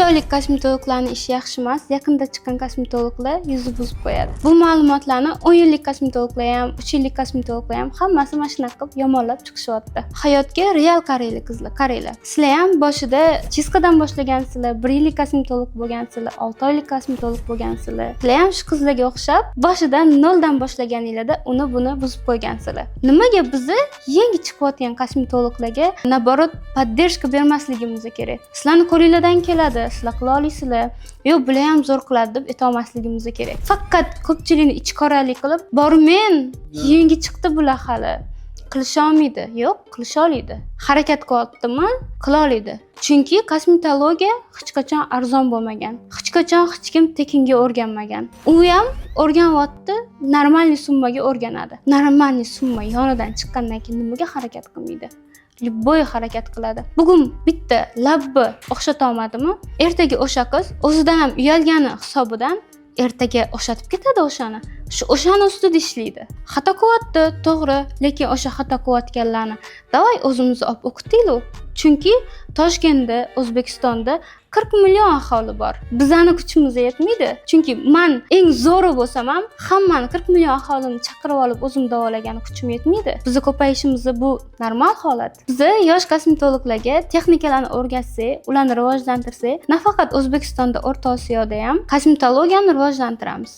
oylik kosmetologlarning ishi yaxshi emas. Yaqinda chiqqan kosmetologlar yuzni buzib qo'yadi. Bu ma'lumotlarni 10 yillik kosmetologlar ham, 3 yillik kosmetologlar ham hammasi mana shunaqa qilib yomonlab chiqishyapti. Hayotga real qaraylik qizlar, qaranglar. Sizlar ham boshida chiskadan boshlagansizlar, 1 yillik kosmetolog bo'lgansizlar, 6 oylik kosmetolog bo'lgansizlar. Sizlar ham shu qizlarga o'xshab boshidan noldan boshlaganinglarda uni buni buzib qo'ygansizlar. Nimaga bizni yangi chiqayotgan kosmetologlarga naborot поддержка bermasligimiz kerak? Sizlarni qo'lingizdan keladi, sizlar qila olasizlar. Yo'q, bular ham zo'r qiladi deb aytolmasligimiz kerak. Faqat ko'pchilikni ichqoralik qilib, "Bor men, yangi chiqdi bular hali. Qilisha olmaydi." Yo'q, qilisha oladi. Harakat qilyaptimi? Qila oladi. Chunki kosmetologiya hech qachon arzon bo'lmagan. Hech qachon hech kim tekinga o'rganmagan. U ham o'rganyapti, normal summaga o'rganadi. Normal summa yonidan chiqqandan keyin nimaga harakat qilmaydi? Любой harakat qiladi. Bugun bitta labbi o'xshata olmadimi? Ertaga o'sha qiz o'zidan ham uyalgani hisobidan ertaga o'xshatib ketadi o'shani. O'shani ustida ishlaydi. Xato qilyapti, to'g'ri, lekin o'sha xato qilayotganlarni davay o'zimizni olib o'qitaylik. Chunki Toshkentda, O'zbekistonda 40 million aholi bor. Bizning kuchimiz yetmaydi. Chunki men eng zo'ri bo'lsam ham hammani 40 million aholini chaqirib olib o'zim davolagani kuchim yetmaydi. Bizni ko'payishimiz bu normal holat. Biz yosh kosmetologlarga texnikalarni o'rgatsak, ularni rivojlantirsak, nafaqat O'zbekistonda, O'rta Osiyoda ham kosmetologiyani rivojlantiramiz.